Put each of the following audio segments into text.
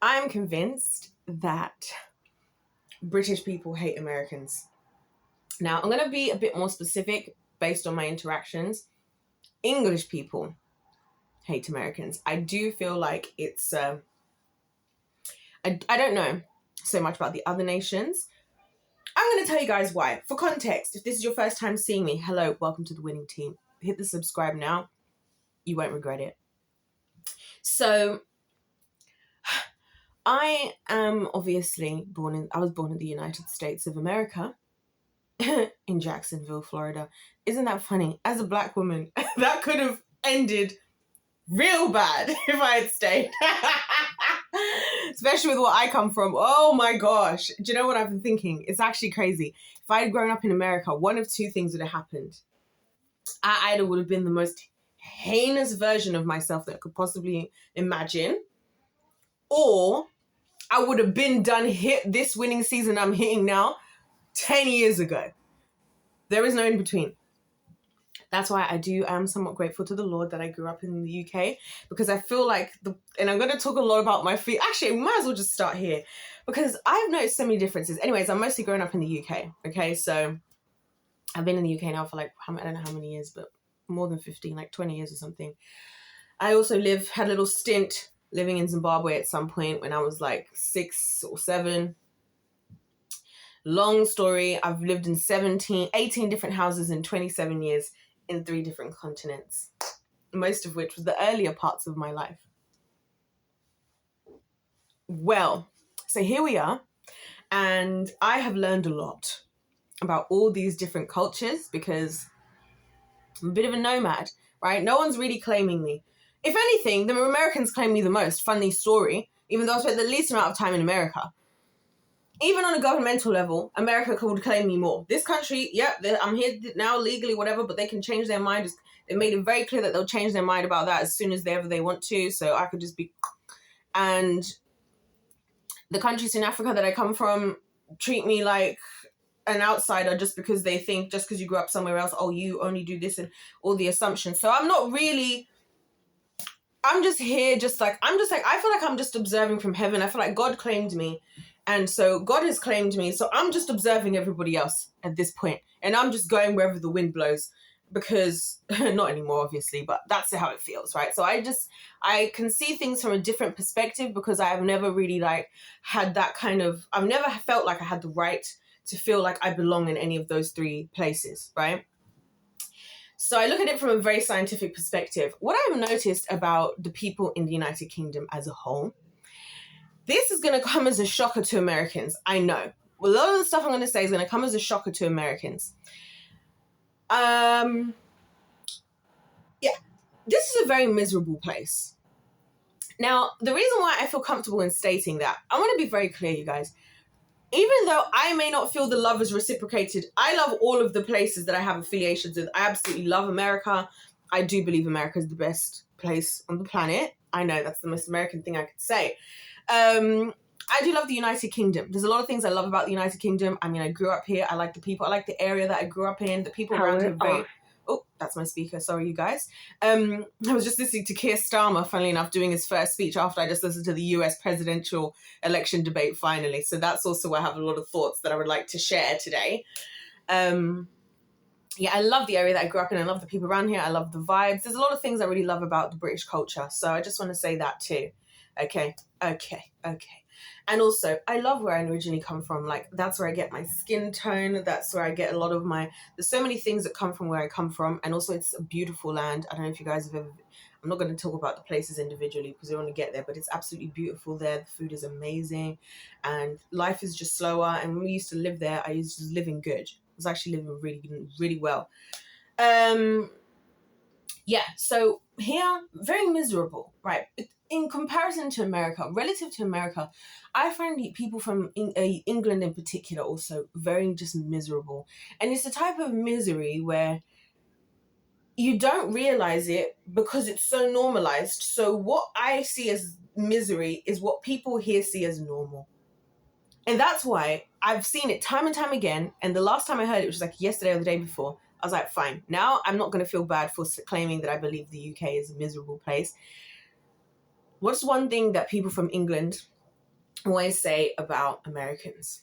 I'm convinced that British people hate Americans. Now, I'm going to be a bit more specific based on my interactions. English people hate Americans. I do feel like it's... I don't know so much about the other nations. I'm going to tell you guys why. For context, if this is your first time seeing me, hello, welcome to the winning team. Hit the subscribe now. You won't regret it. So, I am obviously I was born in the United States of America, in Jacksonville, Florida. Isn't that funny? As a black woman, that could have ended real bad if I had stayed. Especially with what I come from. Oh my gosh. Do you know what I've been thinking? It's actually crazy. If I had grown up in America, one of two things would have happened. I either would have been the most heinous version of myself that I could possibly imagine, or I would have been done hit this winning season I'm hitting now 10 years ago. There is no in between. That's why I am somewhat grateful to the Lord that I grew up in the UK, because I feel like, and I'm going to talk a lot about my feet. Actually, we might as well just start here, because I've noticed so many differences. Anyways, I'm mostly grown up in the UK. Okay, so I've been in the UK now for like, I don't know how many years, but more than 15, like 20 years or something. I also had a little stint living in Zimbabwe at some point when I was like 6 or 7. Long story. I've lived in 18 different houses in 27 years in 3 different continents, most of which was the earlier parts of my life. Well, so here we are, and I have learned a lot about all these different cultures because I'm a bit of a nomad, right? No one's really claiming me. If anything, the Americans claim me the most. Funny story, even though I spent the least amount of time in America. Even on a governmental level, America would claim me more. This country, I'm here now legally, whatever, but they can change their mind. They made it very clear that they'll change their mind about that as soon as they want to. So I could just be... And the countries in Africa that I come from treat me like an outsider just because they think, just because you grew up somewhere else, oh, you only do this, and all the assumptions. So I'm just here, I feel like I'm just observing from heaven. I feel like God claimed me. And so God has claimed me. So I'm just observing everybody else at this point. And I'm just going wherever the wind blows, because not anymore, obviously, but that's how it feels, right? So I can see things from a different perspective, because I have never really had that I've never felt like I had the right to feel like I belong in any of those 3 places, right? So I look at it from a very scientific perspective. What I've noticed about the people in the United Kingdom as a whole, this is going to come as a shocker to Americans. I know. A lot of the stuff I'm going to say is going to come as a shocker to Americans. Yeah, this is a very miserable place. Now, the reason why I feel comfortable in stating that, I want to be very clear, you guys. Even though I may not feel the love is reciprocated, I love all of the places that I have affiliations with. I absolutely love America. I do believe America is the best place on the planet. I know that's the most American thing I could say. I do love the United Kingdom. There's a lot of things I love about the United Kingdom. I mean, I grew up here. I like the people. I like the area that I grew up in. The people around here very... Oh, that's my speaker. Sorry, you guys. I was just listening to Keir Starmer, funnily enough, doing his first speech after I just listened to the US presidential election debate finally. So that's also where I have a lot of thoughts that I would like to share today. Yeah, I love the area that I grew up in. I love the people around here. I love the vibes. There's a lot of things I really love about the British culture. So I just want to say that too. Okay. And also, I love where I originally come from. Like, that's where I get my skin tone. That's where I get a lot of there's so many things that come from where I come from. And also, it's a beautiful land. I don't know if you guys have ever... I'm not going to talk about the places individually because we want to get there, but it's absolutely beautiful there. The food is amazing and life is just slower. And when we used to live there, I used to live in good. I was actually living really, really well. Yeah, so here, very miserable, right? In comparison to America, relative to America, I find people from England in particular also very just miserable. And it's the type of misery where you don't realize it because it's so normalized. So what I see as misery is what people here see as normal. And that's why I've seen it time and time again. And the last time I heard it, which was like yesterday or the day before, I was like, fine, now I'm not going to feel bad for claiming that I believe the UK is a miserable place. What's one thing that people from England always say about Americans.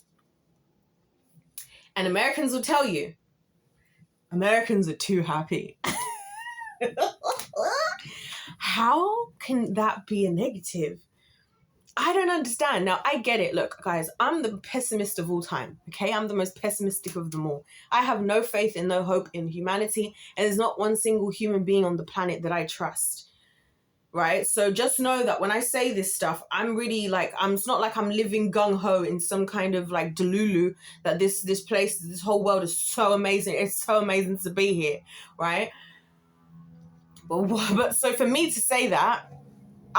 And Americans will tell you, Americans are too happy. How can that be a negative? I don't understand. Now, I get it. Look, guys, I'm the pessimist of all time, okay? I'm the most pessimistic of them all. I have no faith and no hope in humanity, and there's not one single human being on the planet that I trust, right? So just know that when I say this stuff, I'm really like, it's not like I'm living gung-ho in some kind of like delulu that this place, this whole world is so amazing. It's so amazing to be here, right? But so for me to say that,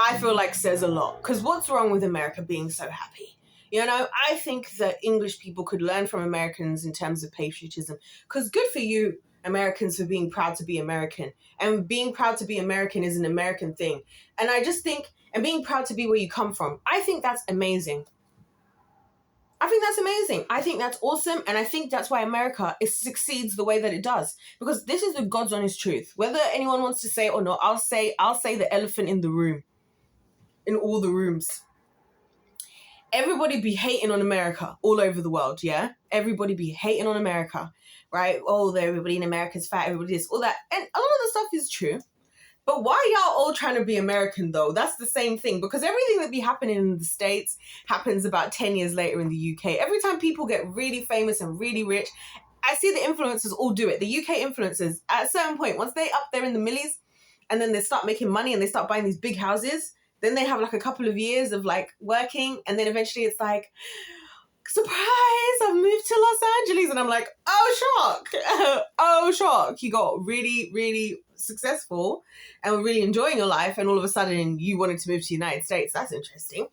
I feel like says a lot. Because what's wrong with America being so happy? You know, I think that English people could learn from Americans in terms of patriotism. Because good for you, Americans, for being proud to be American. And being proud to be American is an American thing. And I just think, and being proud to be where you come from, I think that's amazing. I think that's amazing. I think that's awesome. And I think that's why America succeeds the way that it does. Because this is the God's honest truth. Whether anyone wants to say it or not, I'll say the elephant in the room. In all the rooms. Everybody be hating on America all over the world, yeah? Everybody be hating on America, right? Oh, everybody in America's fat, everybody this, all that. And a lot of the stuff is true. But why y'all all trying to be American, though? That's the same thing. Because everything that be happening in the States happens about 10 years later in the UK. Every time people get really famous and really rich, I see the influencers all do it. The UK influencers, at a certain point, once they up there in the millies, and then they start making money and they start buying these big houses, then they have like a couple of years of like working, and then eventually it's like, surprise, I've moved to Los Angeles. And I'm like, oh, shock. Oh, shock. You got really, really successful and were really enjoying your life, and all of a sudden you wanted to move to the United States. That's interesting.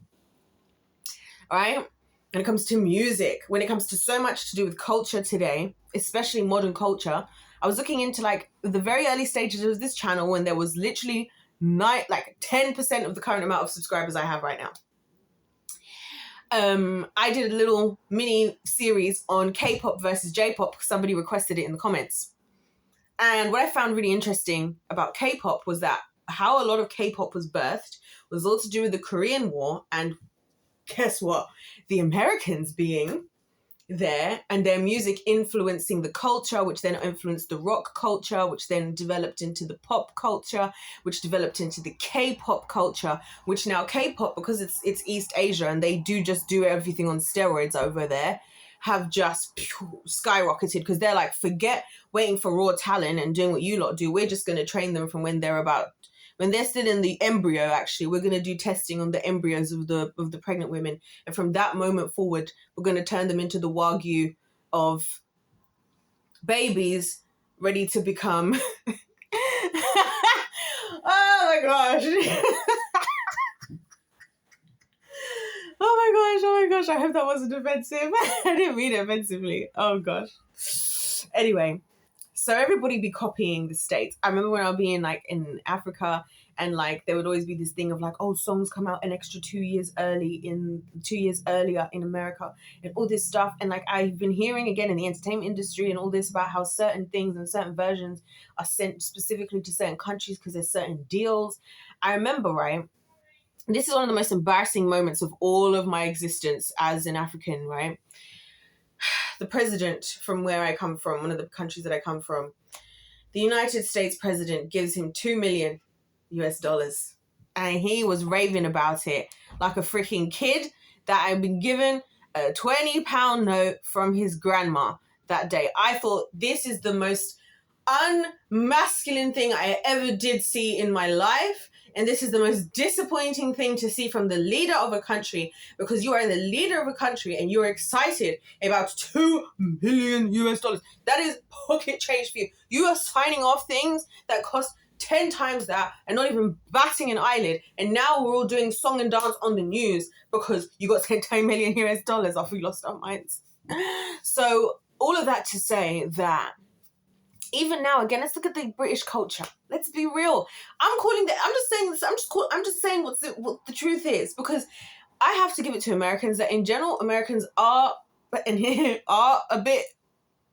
All right? When it comes to music, when it comes to so much to do with culture today, especially modern culture, I was looking into like the very early stages of this channel when there was literally 10% of the current amount of subscribers I have right now. I did a little mini series on K-pop versus J-pop because somebody requested it in the comments. And what I found really interesting about K-pop was that how a lot of K-pop was birthed was all to do with the Korean War. And guess what? The Americans being there and their music influencing the culture, which then influenced the rock culture, which then developed into the pop culture, which developed into the K-pop culture, which now K-pop, because it's East Asia and they just do everything on steroids over there, have just skyrocketed because they're like, forget waiting for raw talent and doing what you lot do. We're just going to train them from when they're still in the embryo. Actually, we're going to do testing on the embryos of the pregnant women, and from that moment forward, we're going to turn them into the Wagyu of babies ready to become. Oh my gosh! Oh my gosh! I hope that wasn't offensive. I didn't mean it offensively. Oh gosh. Anyway. So everybody be copying the States. I remember when I was being like in Africa, and like there would always be this thing of like, oh, songs come out an extra 2 years earlier in America and all this stuff. And like I've been hearing again in the entertainment industry and all this about how certain things and certain versions are sent specifically to certain countries because there's certain deals. I remember, right? This is one of the most embarrassing moments of all of my existence as an African, right? The president from where I come from, one of the countries that I come from, the United States president gives him $2 million US. And he was raving about it like a freaking kid that had been given a £20 note from his grandma that day. I thought this is the most unmasculine thing I ever did see in my life. And this is the most disappointing thing to see from the leader of a country, because you are the leader of a country and you're excited about $2 million US. That is pocket change for you. You are signing off things that cost 10 times that and not even batting an eyelid. And now we're all doing song and dance on the news because you got sent $10 million US off. We lost our minds. So all of that to say that even now, again, let's look at the British culture. Let's be real. I'm just saying what the truth is, because I have to give it to Americans that in general, Americans are a bit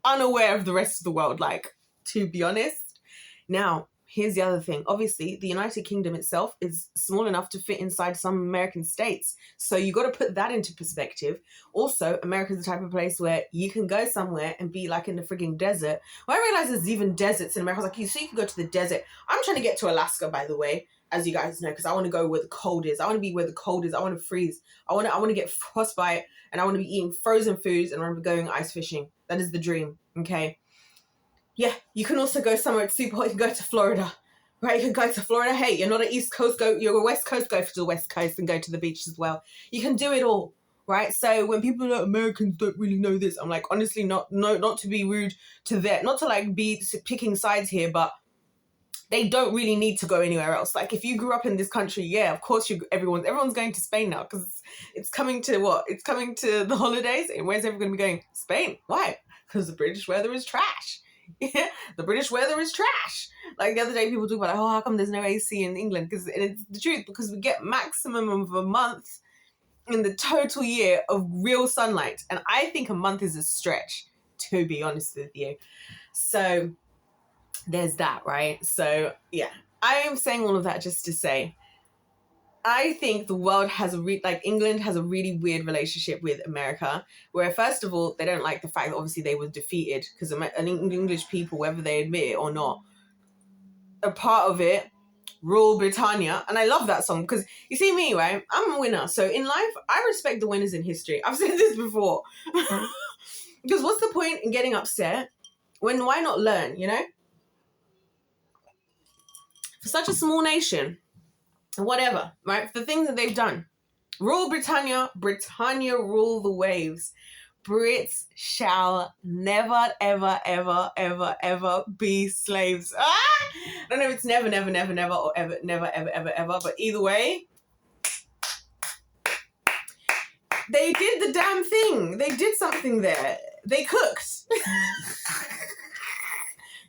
unaware of the rest of the world, like, to be honest. Now, here's the other thing. Obviously, the United Kingdom itself is small enough to fit inside some American states. So you got to put that into perspective. Also, America's the type of place where you can go somewhere and be like in the frigging desert. When I realized there's even deserts in America, I was like, you can go to the desert. I'm trying to get to Alaska, by the way, as you guys know, because I want to go where the cold is. I want to be where the cold is. I want to freeze. I want to get frostbite, and I want to be eating frozen foods, and I want to be going ice fishing. That is the dream, okay? Yeah, you can also go somewhere super hot. You can go to Florida, right? You can go to Florida. Hey, you're not an East Coast, you're a West Coast, go to the West Coast and go to the beach as well. You can do it all, right? So when people are like, Americans don't really know this, I'm like, honestly, not to be rude to them, not to like be picking sides here, but they don't really need to go anywhere else. Like if you grew up in this country, yeah, of course everyone's going to Spain now because it's coming to what? It's coming to the holidays. And where's everyone going to be going? Spain. Why? Because the British weather is trash. Yeah, the British weather is trash. Like the other day, people talk about, how come there's no AC in England? Because it's the truth. Because we get maximum of a month in the total year of real sunlight, and I think a month is a stretch, to be honest with you. So there's that, right? So yeah, I am saying all of that just to say, I think the world has England has a really weird relationship with America, where first of all, they don't like the fact that obviously they were defeated, because English people, whether they admit it or not, are part of it, Rule Britannia. And I love that song because you see me, right? I'm a winner. So in life, I respect the winners in history. I've said this before. Because what's the point in getting upset when why not learn, you know? For such a small nation, whatever, right? The things that they've done. Rule Britannia, Britannia rule the waves. Brits shall never, ever, ever, ever, ever be slaves. I don't know if it's never, never, never, never, or ever, never, ever, ever, ever, but either way, they did the damn thing. They did something there. They cooked.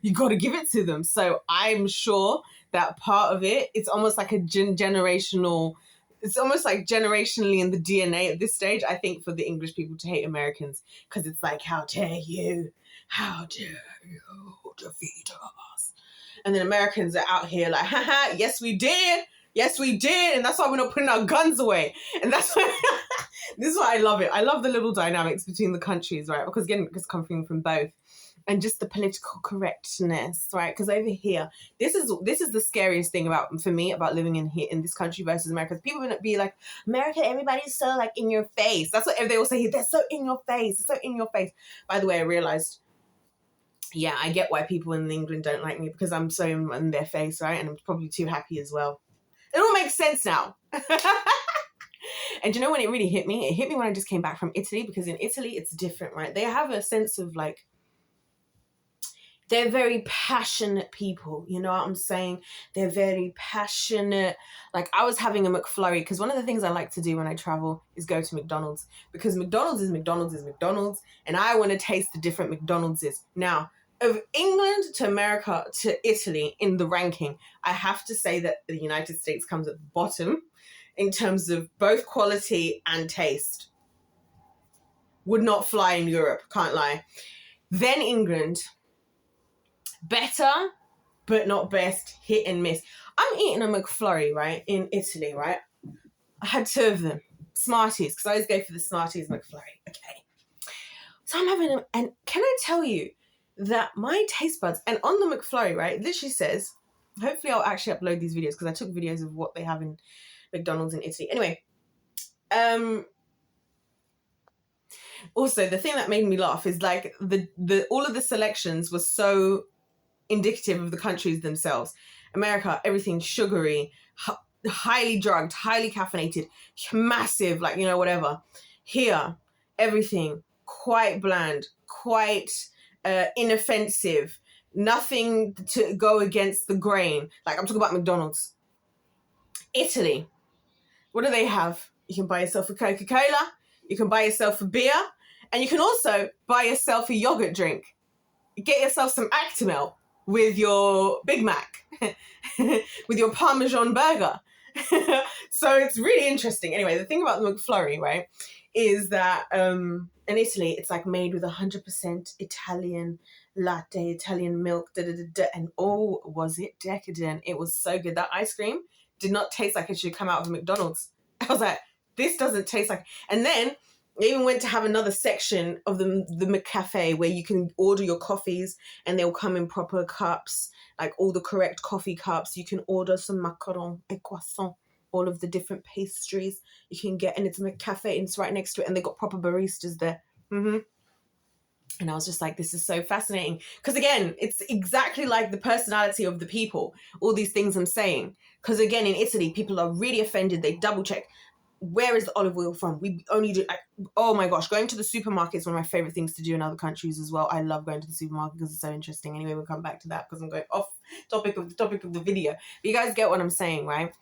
You got to give it to them. So I'm sure that part of it, it's almost like a generational, it's almost like generationally in the DNA at this stage, I think, for the English people to hate Americans. Because it's like, how dare you? How dare you defeat us? And then Americans are out here like, haha, yes, we did. Yes, we did. And that's why we're not putting our guns away. And that's why, this is why I love it. I love the little dynamics between the countries, right? Because again, it's coming from both. And just the political correctness, right? Because over here, this is the scariest thing for me about living in this country versus America. People are gonna be like, America, everybody's so like in your face. That's what they all say. They're so in your face. They're so in your face. By the way, I realized, yeah, I get why people in England don't like me, because I'm so in their face, right? And I'm probably too happy as well. It all makes sense now. And you know when it really hit me? It hit me when I just came back from Italy, because in Italy it's different, right? They have a sense of like, they're very passionate people, you know what I'm saying? They're very passionate. Like I was having a McFlurry, because one of the things I like to do when I travel is go to McDonald's, because McDonald's is McDonald's is McDonald's, and I want to taste the different McDonald's. Now, of England to America to Italy in the ranking, I have to say that the United States comes at the bottom in terms of both quality and taste. Would not fly in Europe, can't lie. Then England, better, but not best, hit and miss. I'm eating a McFlurry, right, in Italy, right? I had 2 of them, Smarties, because I always go for the Smarties McFlurry, okay? So I'm having them, and can I tell you that my taste buds, and on the McFlurry, right, it literally says, hopefully I'll actually upload these videos, because I took videos of what they have in McDonald's in Italy. Anyway, also the thing that made me laugh is like the all of the selections were so indicative of the countries themselves. America, everything sugary, highly drugged, highly caffeinated, massive, like, you know, whatever. Here, everything quite bland, quite inoffensive, nothing to go against the grain. Like, I'm talking about McDonald's. Italy, what do they have? You can buy yourself a Coca-Cola, you can buy yourself a beer, and you can also buy yourself a yogurt drink. Get yourself some Actimel with your Big Mac, with your Parmesan burger. So it's really interesting. Anyway, the thing about the McFlurry, right, is that in Italy, it's like made with 100% Italian latte, Italian milk, and oh, was it decadent? It was so good. That ice cream did not taste like it should come out of a McDonald's. I was like, this doesn't taste like. And then they even went to have another section of the McCafe where you can order your coffees and they'll come in proper cups, like all the correct coffee cups. You can order some macaron et croissant, all of the different pastries you can get, and it's a McCafe and it's right next to it, and they got proper baristas there. And I was just like, this is so fascinating. Because again, it's exactly like the personality of the people, all these things I'm saying. Because again, in Italy, people are really offended. They double check. Where is the olive oil from? We only do, oh my gosh, going to the supermarket is one of my favorite things to do in other countries as well. I love going to the supermarket because it's so interesting. Anyway, we'll come back to that because I'm going off topic of the video. But you guys get what I'm saying, right?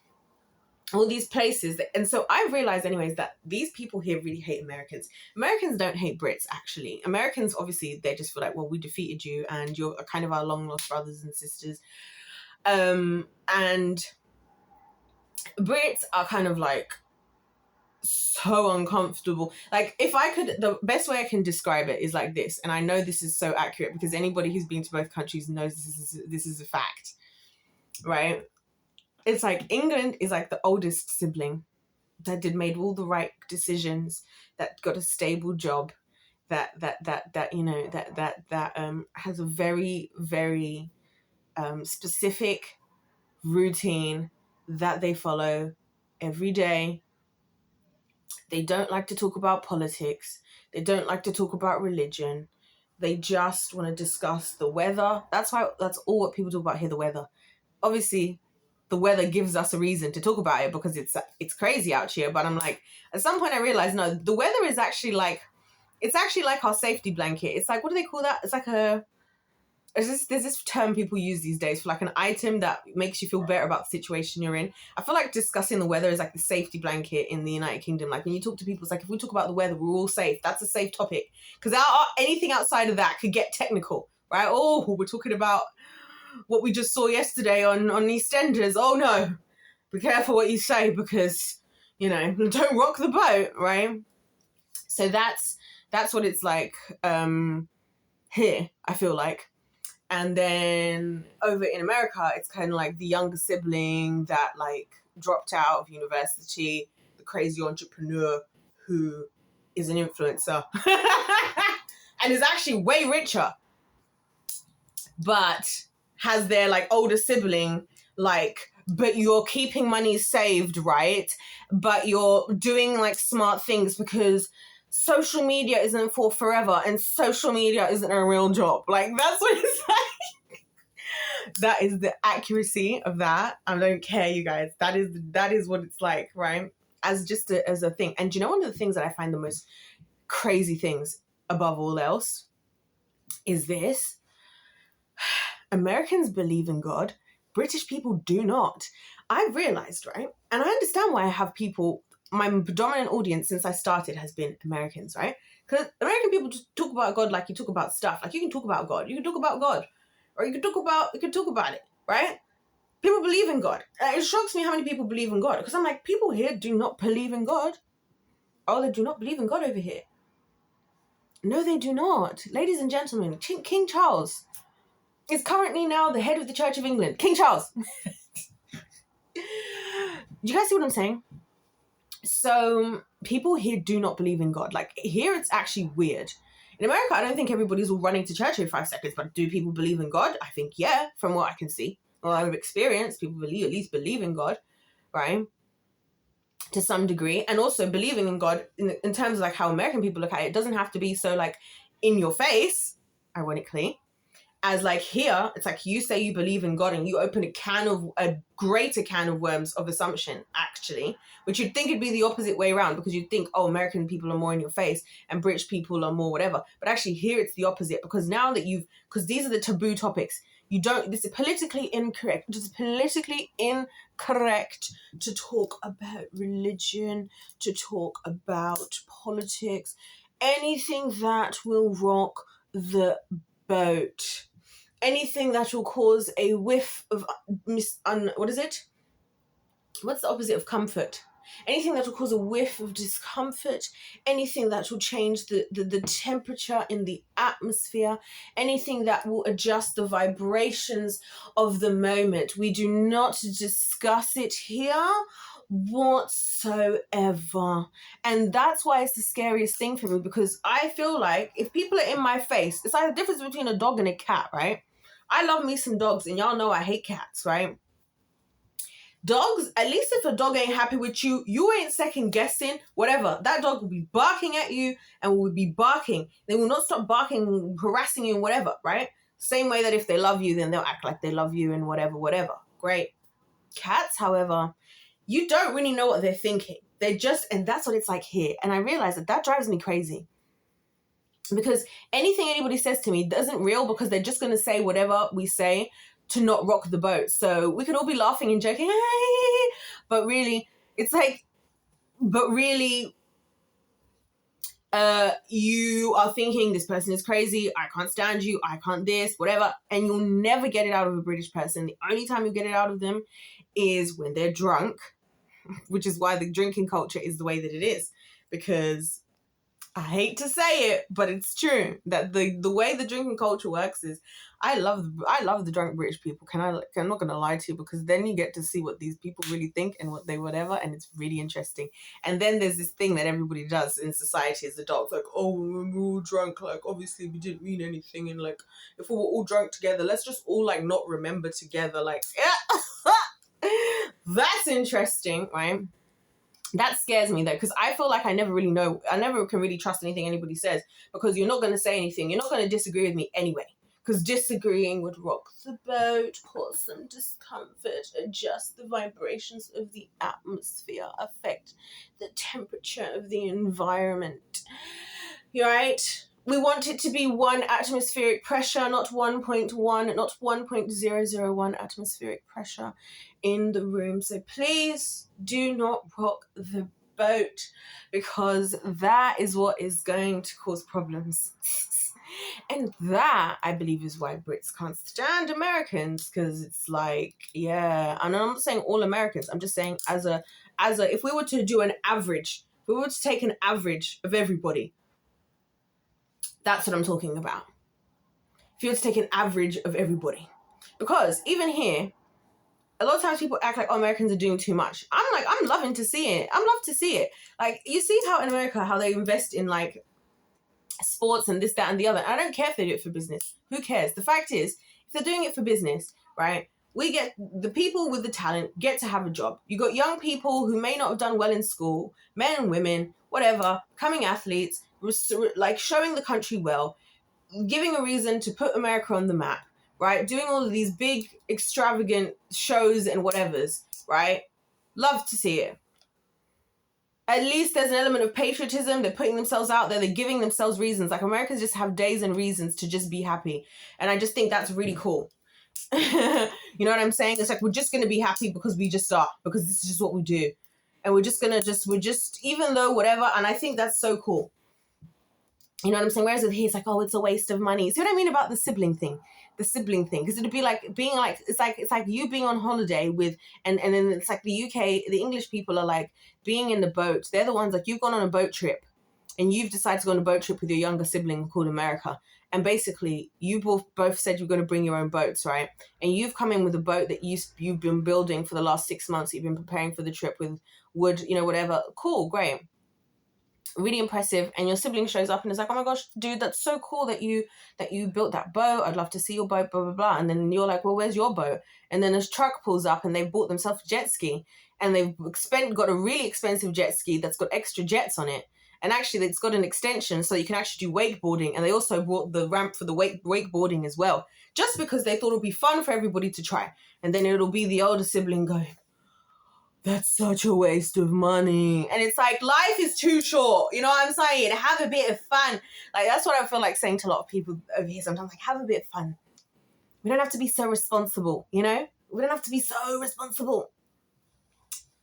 All these places. And so I've realized anyways that these people here really hate Americans. Americans don't hate Brits, actually. Americans, obviously, they just feel like, well, we defeated you and you're kind of our long lost brothers and sisters. And Brits are kind of like so uncomfortable. Like, if I could, the best way I can describe it is like this, and I know this is so accurate because anybody who's been to both countries knows this is a fact, right? It's like England is like the oldest sibling that made all the right decisions, that got a stable job, that you know that has a very, very specific routine that they follow every day. They don't like to talk about politics. They don't like to talk about religion. They just want to discuss the weather. That's all what people talk about here, the weather. Obviously, the weather gives us a reason to talk about it because it's crazy out here. But I'm like, at some point I realized, no, the weather is actually like, it's actually like our safety blanket. It's like, what do they call that? It's like there's this term people use these days for like an item that makes you feel better about the situation you're in. I feel like discussing the weather is like the safety blanket in the United Kingdom. Like when you talk to people, it's like, if we talk about the weather, we're all safe. That's a safe topic. Because anything outside of that could get technical, right? Oh, we're talking about what we just saw yesterday on EastEnders. Oh no, be careful what you say because, you know, don't rock the boat, right? So that's what it's like here, I feel like. And then over in America, it's kind of like the younger sibling that like dropped out of university, the crazy entrepreneur who is an influencer and is actually way richer, but has their like older sibling, like, but you're keeping money saved, right? But you're doing like smart things because social media isn't for forever and social media isn't a real job. Like, that's what it's like. That is the accuracy of that. I don't care, you guys. That is what it's like, right? As a thing. And do you know one of the things that I find the most crazy things above all else is this? Americans believe in God. British people do not. I've realized, right? And I understand why I have people, my predominant audience since I started has been Americans, right? Because American people just talk about God like you talk about stuff. Like, you can talk about God. You can talk about God. Or you can talk about it, right? People believe in God. It shocks me how many people believe in God. Because I'm like, people here do not believe in God. Oh, they do not believe in God over here. No, they do not. Ladies and gentlemen, King Charles is currently now the head of the Church of England. King Charles. Do you guys see what I'm saying? So people here do not believe in God. Like, here it's actually weird. In America, I don't think everybody's all running to church every 5 seconds, but do people believe in God? I think, yeah, from what I can see. Well, I've experienced, people at least believe in God, right? To some degree. And also believing in God, in terms of like how American people look at it, doesn't have to be so like in your face, ironically. As like here, it's like you say you believe in God and you open a greater can of worms of assumption, actually, which you'd think it'd be the opposite way around, because you'd think, oh, American people are more in your face and British people are more whatever. But actually here it's the opposite, because now that because these are the taboo topics, this is politically incorrect. It is politically incorrect to talk about religion, to talk about politics, anything that will rock the boat. Anything that will cause a whiff of what is it? What's the opposite of comfort? Anything that will cause a whiff of discomfort, anything that will change the temperature in the atmosphere, anything that will adjust the vibrations of the moment. We do not discuss it here whatsoever. And that's why it's the scariest thing for me, because I feel like if people are in my face, it's like the difference between a dog and a cat, right? I love me some dogs, and y'all know I hate cats, right? Dogs, at least if a dog ain't happy with you, you ain't second guessing, whatever. That dog will be barking at you and will be barking. They will not stop barking, harassing you and whatever, right? Same way that if they love you, then they'll act like they love you and whatever, whatever. Great. Cats, however, you don't really know what they're thinking. They just, and that's what it's like here. And I realize that drives me crazy. Because anything anybody says to me isn't real, because they're just going to say whatever we say to not rock the boat. So we could all be laughing and joking, hey, but really, it's like, you are thinking this person is crazy, I can't stand you, I can't this, whatever, and you'll never get it out of a British person. The only time you get it out of them is when they're drunk, which is why the drinking culture is the way that it is, because I hate to say it, but it's true that the way the drinking culture works is I love the drunk British people. I'm not gonna lie to you, because then you get to see what these people really think and what they whatever, and it's really interesting. And then there's this thing that everybody does in society as adults, like, oh, when we were all drunk, like obviously we didn't mean anything, and like if we were all drunk together, let's just all like not remember together, like yeah. That's interesting, right? That scares me though, because I feel like I never can really trust anything anybody says, because you're not going to say anything. You're not going to disagree with me anyway, because disagreeing would rock the boat, cause some discomfort, adjust the vibrations of the atmosphere, affect the temperature of the environment. You're right. We want it to be 1 atmospheric pressure, not 1.1, not 1.001 atmospheric pressure in the room. So please do not rock the boat, because that is what is going to cause problems. And that, I believe, is why Brits can't stand Americans, because it's like, yeah, and I'm not saying all Americans, I'm just saying as a, if we were to do an average, if we were to take an average of everybody, that's what I'm talking about. If you were to take an average of everybody. Because even here, a lot of times people act like, oh, Americans are doing too much. I'm loving to see it. I'm love to see it. Like, you see how in America, how they invest in like sports and this, that, and the other. I don't care if they do it for business. Who cares? The fact is, if they're doing it for business, right, we get the people with the talent get to have a job. You got young people who may not have done well in school, men and women, whatever, coming athletes, like showing the country well, giving a reason to put America on the map, right? Doing all of these big, extravagant shows and whatevers, right? Love to see it. At least there's an element of patriotism. They're putting themselves out there. They're giving themselves reasons. Like, Americans just have days and reasons to just be happy. And I just think that's really cool. You know what I'm saying? It's like, we're just going to be happy because we just are. Because this is just what we do. And we're just, even though whatever. And I think that's so cool. You know what I'm saying? Whereas with here, it's like, oh, it's a waste of money. See what I mean about the sibling thing? The sibling thing. Because it'd be like being like, it's like you being on holiday with, and then it's like the UK, the English people are like being in the boat. They're the ones like, you've gone on a boat trip and you've decided to go on a boat trip with your younger sibling called America. And basically you both said you're going to bring your own boats, right? And you've come in with a boat that you've been building for the last 6 months. You've been preparing for the trip with wood, you know, whatever. Cool, great. Really impressive. And your sibling shows up and is like, oh my gosh, dude, that's so cool that you built that boat. I'd love to see your boat, blah, blah, blah. And then you're like, well, where's your boat? And then this truck pulls up and they've bought themselves a jet ski, and they've got a really expensive jet ski that's got extra jets on it. And actually it's got an extension so you can actually do wakeboarding. And they also brought the ramp for the wakeboarding as well, just because they thought it would be fun for everybody to try. And then it'll be the older sibling going, that's such a waste of money. And it's like, life is too short. You know what I'm saying? Have a bit of fun. Like, that's what I feel like saying to a lot of people over here sometimes. Like, have a bit of fun. We don't have to be so responsible, you know? We don't have to be so responsible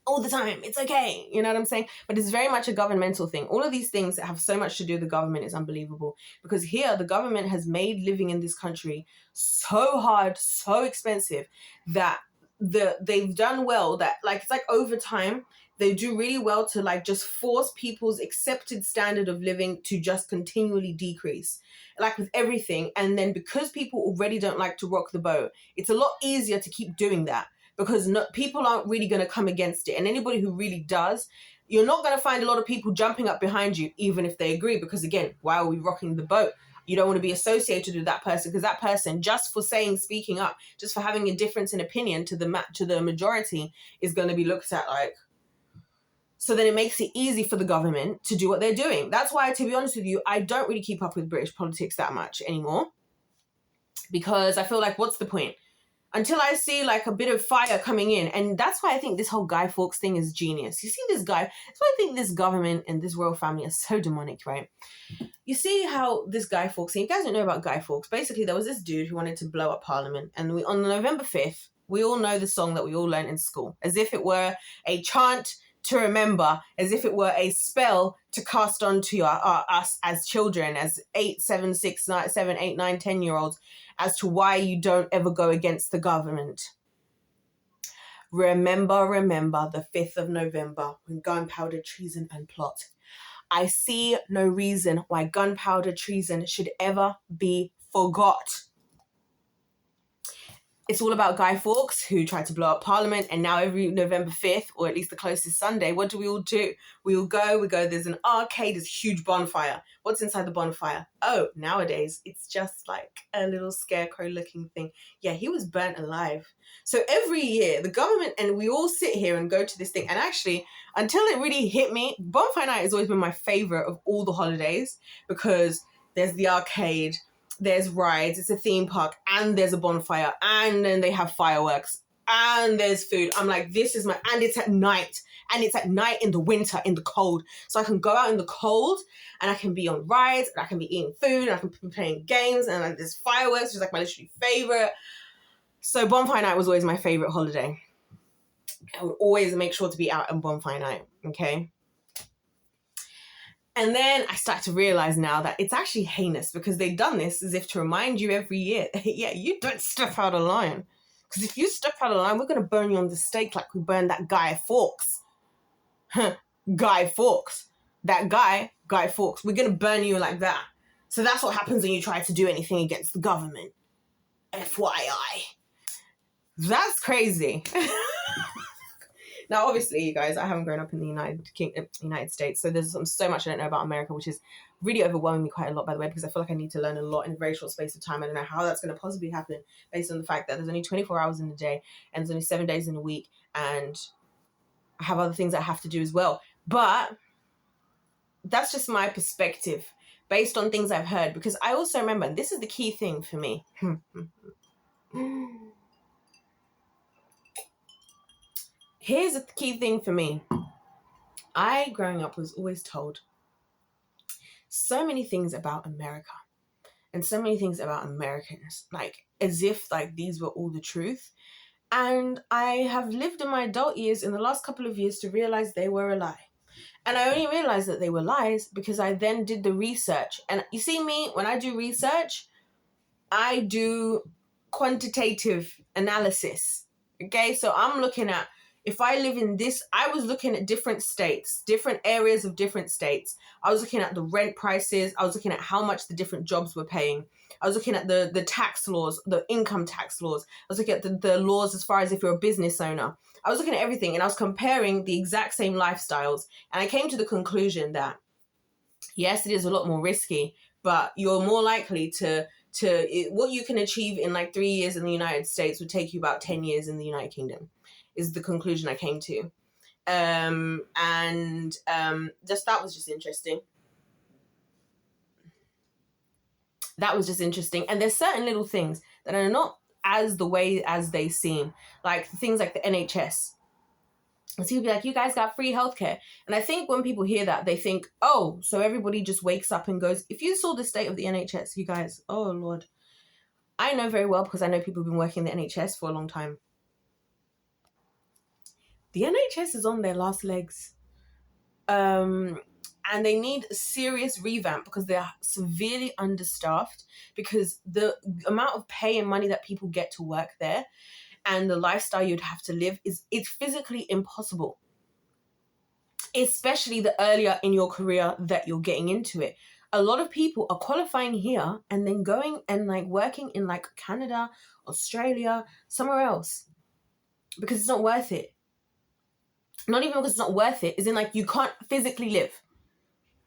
all the time. It's okay. You know what I'm saying? But it's very much a governmental thing. All of these things that have so much to do with the government is unbelievable. Because here, the government has made living in this country so hard, so expensive, that they've done well that, like, it's like over time they do really well to like just force people's accepted standard of living to just continually decrease, like with everything. And then because people already don't like to rock the boat, it's a lot easier to keep doing that, because people aren't really going to come against it. And anybody who really does, you're not going to find a lot of people jumping up behind you, even if they agree, because again, why are we rocking the boat? You don't want to be associated with that person, because that person, just for speaking up, just for having a difference in opinion to the majority, is going to be looked at like. So then it makes it easy for the government to do what they're doing. That's why, to be honest with you, I don't really keep up with British politics that much anymore, because I feel like, what's the point? Until I see like a bit of fire coming in. And that's why I think this whole Guy Fawkes thing is genius. You see this guy, that's why I think this government and this royal family are so demonic, right? You see how this Guy Fawkes, and you guys don't know about Guy Fawkes, basically there was this dude who wanted to blow up Parliament. And on November 5th, we all know the song that we all learned in school, as if it were a chant to remember, as if it were a spell to cast onto us as children, as 8, 7, 6, 9, 7, 8, 9, 10-year-olds, as to why you don't ever go against the government. Remember the 5th of November, when gunpowder, treason and plot. I see no reason why gunpowder treason should ever be forgot. It's all about Guy Fawkes, who tried to blow up Parliament, and now every November 5th, or at least the closest Sunday, what do? We all go, there's an arcade, there's a huge bonfire. What's inside the bonfire? Oh, nowadays, it's just like a little scarecrow-looking thing. Yeah, he was burnt alive. So every year, the government, and we all sit here and go to this thing, and actually, until it really hit me, Bonfire Night has always been my favourite of all the holidays, because there's the arcade, there's rides, it's a theme park, and there's a bonfire, and then they have fireworks, and there's food. I'm like, this is and it's at night, in the winter, in the cold. So I can go out in the cold, and I can be on rides, and I can be eating food, and I can be playing games, and like, there's fireworks, which is like my literally favorite. So Bonfire Night was always my favorite holiday. I would always make sure to be out on Bonfire Night, okay? And then I start to realize now that it's actually heinous, because they've done this as if to remind you every year, yeah, you don't step out of line. Because if you step out of line, we're going to burn you on the stake like we burned that Guy Fawkes. Guy Fawkes. That Guy Fawkes. We're going to burn you like that. So that's what happens when you try to do anything against the government. FYI. That's crazy. Now, obviously, you guys, I haven't grown up in the United States, so there's so much I don't know about America, which is really overwhelming me quite a lot, by the way, because I feel like I need to learn a lot in a very short space of time. I don't know how that's going to possibly happen, based on the fact that there's only 24 hours in a day, and there's only 7 days in a week, and I have other things I have to do as well. But that's just my perspective, based on things I've heard, because I also remember, and this is the key thing for me. Here's the key thing for me. I, growing up, was always told so many things about America and so many things about Americans, like as if like these were all the truth. And I have lived in my adult years in the last couple of years to realize they were a lie. And I only realized that they were lies because I then did the research. And you see me, when I do research, I do quantitative analysis. Okay, so I'm looking at, if I live in this, I was looking at different states, different areas of different states. I was looking at the rent prices. I was looking at how much the different jobs were paying. I was looking at the tax laws, the income tax laws. I was looking at the laws as far as if you're a business owner. I was looking at everything, and I was comparing the exact same lifestyles. And I came to the conclusion that, yes, it is a lot more risky, but you're more likely to what you can achieve in like 3 years in the United States would take you about 10 years in the United Kingdom, is the conclusion I came to. Just that was just interesting. That was just interesting. And there's certain little things that are not as the way as they seem, like things like the NHS. And so you'll be like, you guys got free healthcare. And I think when people hear that, they think, oh, so everybody just wakes up and goes, if you saw the state of the NHS, you guys, oh Lord. I know very well, because I know people have been working in the NHS for a long time. The NHS is on their last legs. And they need a serious revamp, because they're severely understaffed, because the amount of pay and money that people get to work there, and the lifestyle you'd have to live it's physically impossible, especially the earlier in your career that you're getting into it. A lot of people are qualifying here and then going and like working in like Canada, Australia, somewhere else, because it's not worth it. Not even because it's not worth it, is in like you can't physically live.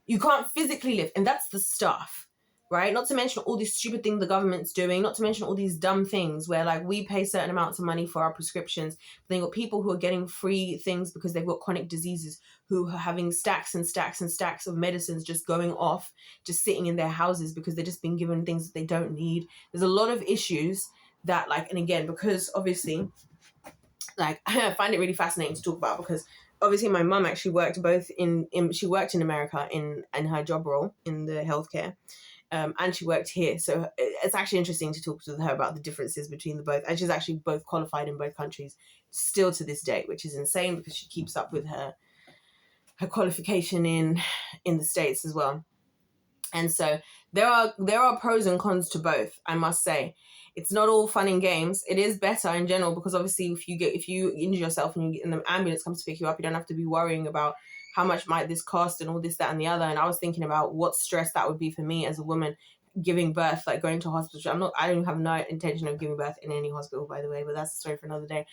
You can't physically live, and that's the stuff, right? Not to mention all these stupid things the government's doing, not to mention all these dumb things where like we pay certain amounts of money for our prescriptions, but then you've got people who are getting free things because they've got chronic diseases, who are having stacks and stacks and stacks of medicines just going off, just sitting in their houses because they've just been given things that they don't need. There's a lot of issues that like, and again, because obviously like I find it really fascinating to talk about, because obviously my mum actually worked both she worked in America in her job role in the healthcare, and she worked here. So it's actually interesting to talk to her about the differences between the both. And she's actually both qualified in both countries still to this day, which is insane because she keeps up with her qualification in the States as well. And so there are pros and cons to both, I must say. It's not all fun and games. It is better in general because obviously if you injure yourself and the ambulance comes to pick you up, you don't have to be worrying about how much might this cost and all this, that, and the other. And I was thinking about what stress that would be for me as a woman giving birth, like going to hospital. I don't have no intention of giving birth in any hospital, by the way, but that's a story for another day.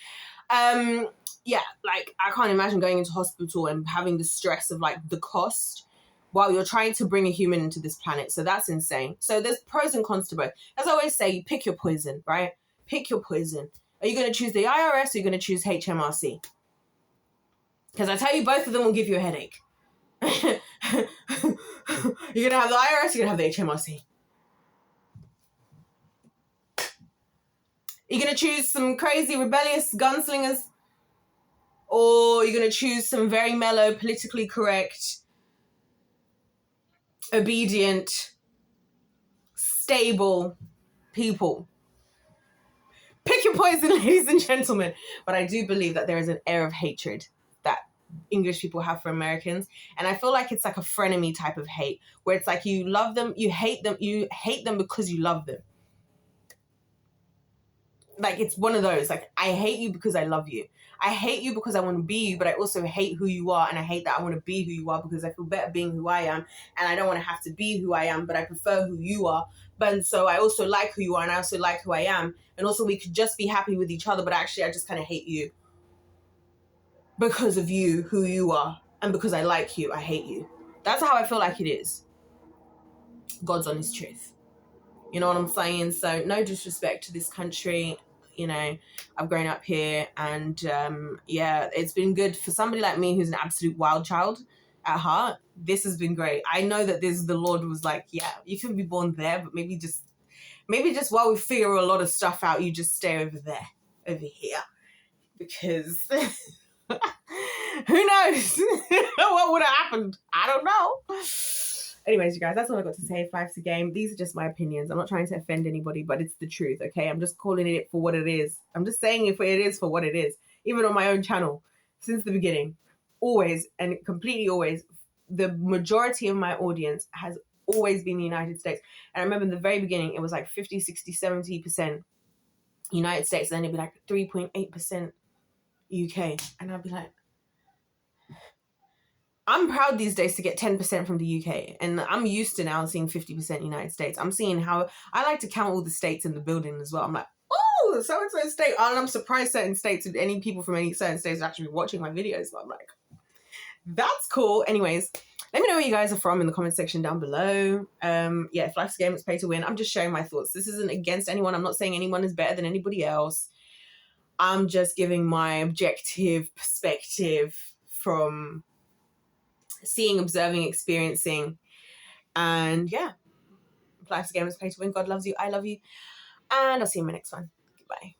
Yeah, like I can't imagine going into hospital and having the stress of like the cost while you're trying to bring a human into this planet. So that's insane. So there's pros and cons to both. As I always say, you pick your poison, right? Pick your poison. Are you going to choose the IRS or are you going to choose HMRC? Because I tell you, both of them will give you a headache. You're going to have the IRS, you're going to have the HMRC. You're going to choose some crazy, rebellious gunslingers, or you're going to choose some very mellow, politically correct, obedient, stable people. Pick your poison, ladies and gentlemen. But I do believe that there is an air of hatred that English people have for Americans. And I feel like it's like a frenemy type of hate, where it's like you love them, you hate them because you love them. Like it's one of those, like I hate you because I love you. I hate you because I want to be you, but I also hate who you are. And I hate that I want to be who you are because I feel better being who I am. And I don't want to have to be who I am, but I prefer who you are. But so I also like who you are and I also like who I am. And also we could just be happy with each other, but actually I just kind of hate you because of you, who you are. And because I like you, I hate you. That's how I feel like it is. God's honest truth. You know what I'm saying? So no disrespect to this country. You know, I've grown up here and yeah, it's been good for somebody like me who's an absolute wild child at heart. This has been great. I know that the Lord was like, yeah, you can be born there, but maybe just while we figure a lot of stuff out, you just stay over here. Because who knows what would have happened? I don't know. Anyways, you guys, that's all I got to say. Life's a game. These are just my opinions. I'm not trying to offend anybody, but it's the truth, okay? I'm just calling it for what it is. I'm just saying it is for what it is. Even on my own channel, since the beginning, always and completely always, the majority of my audience has always been the United States. And I remember in the very beginning, it was like 50, 60, 70% United States. And then it'd be like 3.8% UK. And I'd be like, I'm proud these days to get 10% from the UK. And I'm used to now seeing 50% United States. I'm seeing how I like to count all the states in the building as well. I'm like, oh, so-and-so state. And I'm surprised certain states, any people from any certain states are actually watching my videos. But I'm like, that's cool. Anyways, let me know where you guys are from in the comment section down below. Yeah, if life's a game, it's pay to win. I'm just sharing my thoughts. This isn't against anyone. I'm not saying anyone is better than anybody else. I'm just giving my objective perspective from seeing, observing, experiencing, and yeah, life's a game, it's pay to win. God loves you, I love you, and I'll see you in my next one. Goodbye.